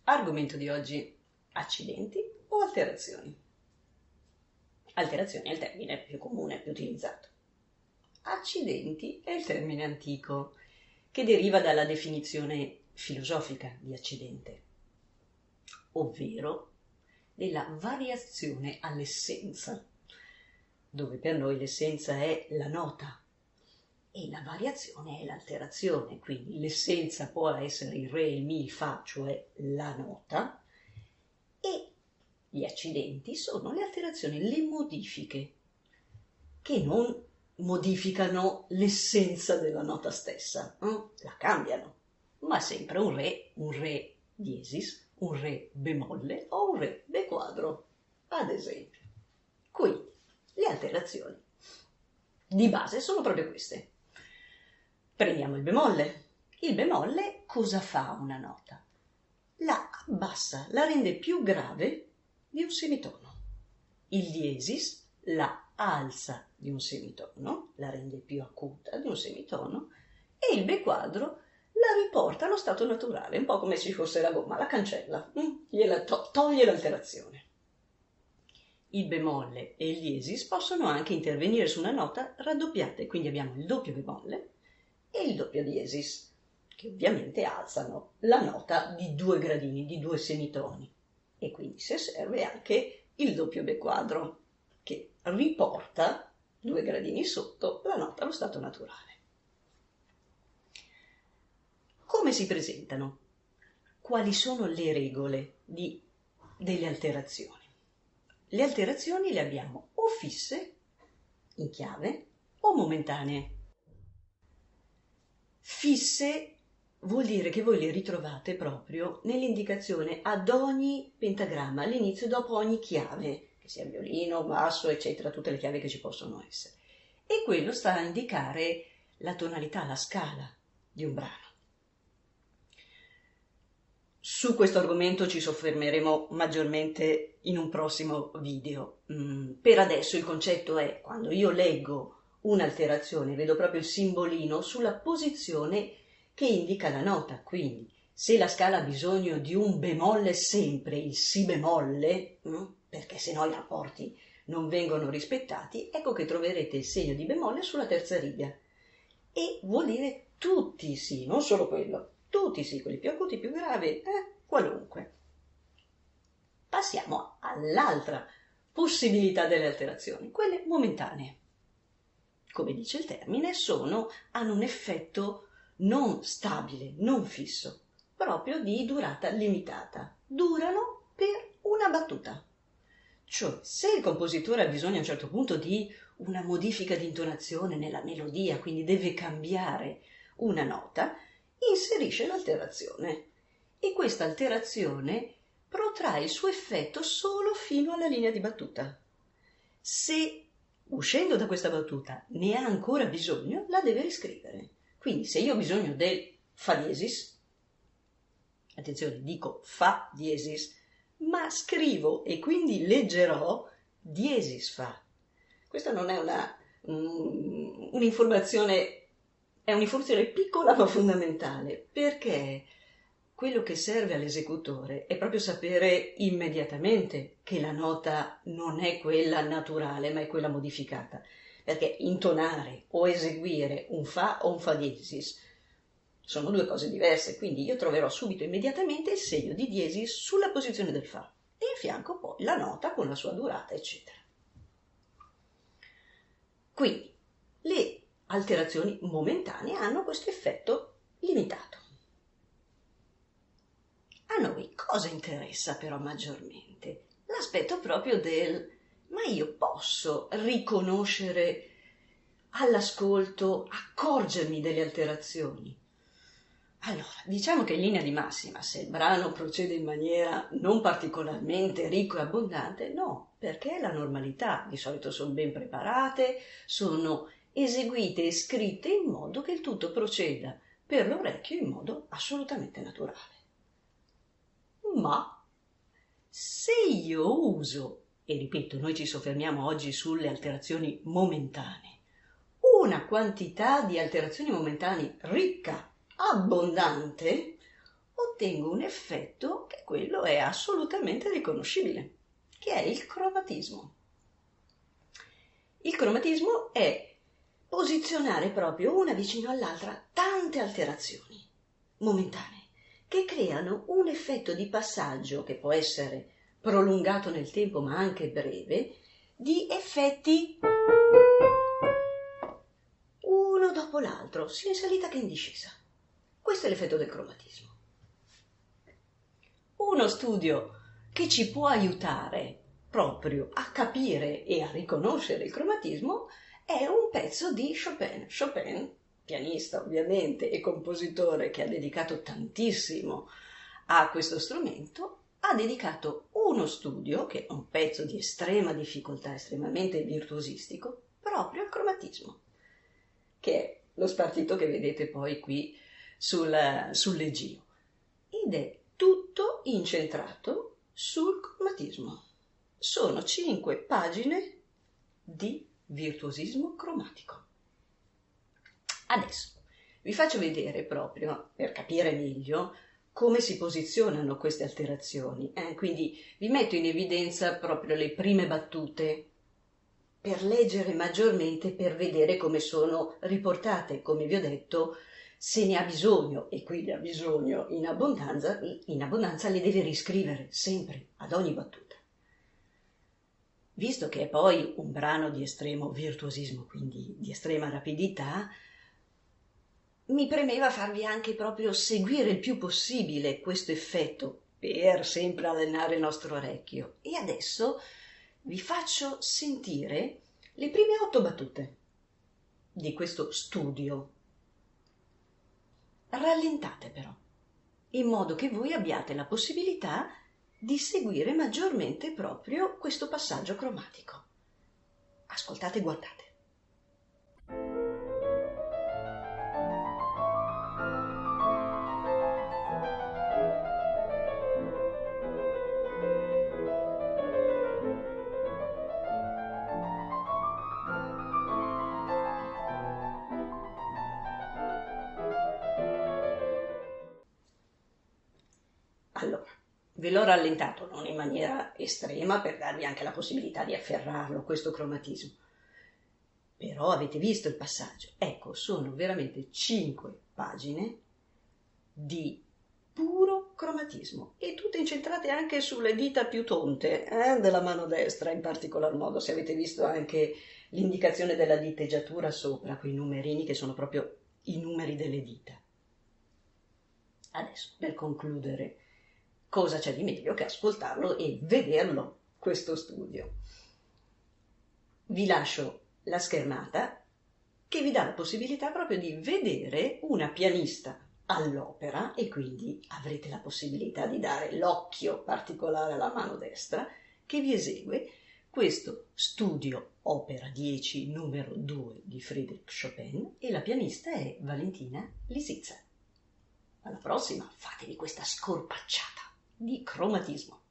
Argomento di oggi: accidenti o alterazioni? Alterazioni è il termine più comune, più utilizzato. Accidenti è il termine antico, che deriva dalla definizione filosofica di accidente, ovvero della variazione all'essenza, dove per noi l'essenza è la nota e la variazione è l'alterazione, quindi l'essenza può essere il re, il mi, il fa, cioè la nota, e gli accidenti sono le alterazioni, le modifiche, che non modificano l'essenza della nota stessa, la cambiano, ma sempre un re diesis, un re bemolle o un re be quadro, ad esempio. Qui le alterazioni di base sono proprio queste. Prendiamo il bemolle. Il bemolle cosa fa una nota? La abbassa, la rende più grave di un semitono. Il diesis la alza di un semitono, la rende più acuta di un semitono, e il be quadro la riporta allo stato naturale, un po' come se ci fosse la gomma, la cancella, toglie l'alterazione. Il bemolle e il diesis possono anche intervenire su una nota raddoppiate, quindi abbiamo il doppio bemolle e il doppio diesis, che ovviamente alzano la nota di 2 gradini, di 2 semitoni, e quindi se serve anche il doppio be quadro, che riporta 2 gradini sotto la nota allo stato naturale. Come si presentano? Quali sono le regole delle alterazioni? Le alterazioni le abbiamo o fisse, in chiave, o momentanee. Fisse vuol dire che voi le ritrovate proprio nell'indicazione ad ogni pentagramma, all'inizio, dopo ogni chiave, che sia violino, basso, eccetera, tutte le chiavi che ci possono essere. E quello sta a indicare la tonalità, la scala di un brano. Su questo argomento ci soffermeremo maggiormente in un prossimo video. Per adesso il concetto è: quando io leggo un'alterazione, vedo proprio il simbolino sulla posizione che indica la nota. Quindi, se la scala ha bisogno di un bemolle sempre, il si bemolle, perché sennò i rapporti non vengono rispettati, ecco che troverete il segno di bemolle sulla terza riga. E vuol dire tutti i si, non solo quello. Tutti i si, quelli più acuti, più gravi, qualunque. Passiamo all'altra possibilità delle alterazioni, quelle momentanee. Come dice il termine, hanno un effetto non stabile, non fisso, proprio di durata limitata. Durano per una battuta. Cioè, se il compositore ha bisogno a un certo punto di una modifica di intonazione nella melodia, quindi deve cambiare una nota, inserisce l'alterazione, e questa alterazione protrae il suo effetto solo fino alla linea di battuta. Se, uscendo da questa battuta, ne ha ancora bisogno, la deve riscrivere. Quindi se io ho bisogno del fa diesis, attenzione, dico fa diesis, ma scrivo e quindi leggerò diesis fa. Questa non è un'informazione, è un'informazione piccola ma fondamentale, perché quello che serve all'esecutore è proprio sapere immediatamente che la nota non è quella naturale, ma è quella modificata. Perché intonare o eseguire un fa o un fa diesis sono 2 cose diverse, quindi io troverò subito, immediatamente, il segno di diesis sulla posizione del fa e in fianco poi la nota con la sua durata, eccetera. Quindi le alterazioni momentanee hanno questo effetto limitato. A noi cosa interessa però maggiormente? L'aspetto proprio ma io posso riconoscere all'ascolto, accorgermi delle alterazioni? Allora, diciamo che in linea di massima, se il brano procede in maniera non particolarmente ricca e abbondante, no, perché è la normalità, di solito sono ben preparate, sono eseguite e scritte in modo che il tutto proceda per l'orecchio in modo assolutamente naturale. Ma se io uso, e ripeto, noi ci soffermiamo oggi sulle alterazioni momentanee, una quantità di alterazioni momentanee ricca, abbondante, ottengo un effetto che quello è assolutamente riconoscibile, che è il cromatismo. Il cromatismo è posizionare proprio una vicino all'altra tante alterazioni momentanee che creano un effetto di passaggio che può essere prolungato nel tempo ma anche breve, di effetti uno dopo l'altro, sia in salita che in discesa. Questo è l'effetto del cromatismo. Uno studio che ci può aiutare proprio a capire e a riconoscere il cromatismo è un pezzo di Chopin. Chopin, pianista ovviamente e compositore che ha dedicato tantissimo a questo strumento, ha dedicato uno studio, che è un pezzo di estrema difficoltà, estremamente virtuosistico, proprio al cromatismo, che è lo spartito che vedete poi qui sul leggio. Ed è tutto incentrato sul cromatismo. Sono 5 pagine di virtuosismo cromatico. Adesso vi faccio vedere proprio, per capire meglio, come si posizionano queste alterazioni. Quindi vi metto in evidenza proprio le prime battute per leggere maggiormente, per vedere come sono riportate, come vi ho detto, se ne ha bisogno, e qui ne ha bisogno in abbondanza le deve riscrivere sempre, ad ogni battuta. Visto che è poi un brano di estremo virtuosismo, quindi di estrema rapidità, mi premeva farvi anche proprio seguire il più possibile questo effetto per sempre allenare il nostro orecchio. E adesso vi faccio sentire le prime 8 battute di questo studio. Rallentate però, in modo che voi abbiate la possibilità di seguire maggiormente proprio questo passaggio cromatico. Ascoltate e guardate. Allora, ve l'ho rallentato non in maniera estrema per darvi anche la possibilità di afferrarlo, questo cromatismo. Però avete visto il passaggio. Ecco, sono veramente 5 pagine di puro cromatismo e tutte incentrate anche sulle dita più tonte della mano destra, in particolar modo. Se avete visto anche l'indicazione della diteggiatura sopra, quei numerini che sono proprio i numeri delle dita. Adesso, per concludere, cosa c'è di meglio che ascoltarlo e vederlo, questo studio? Vi lascio la schermata che vi dà la possibilità proprio di vedere una pianista all'opera e quindi avrete la possibilità di dare l'occhio particolare alla mano destra che vi esegue questo studio opera 10 numero 2 di Frédéric Chopin e la pianista è Valentina Lisitsa. Alla prossima, fatevi questa scorpacciata di cromatismo.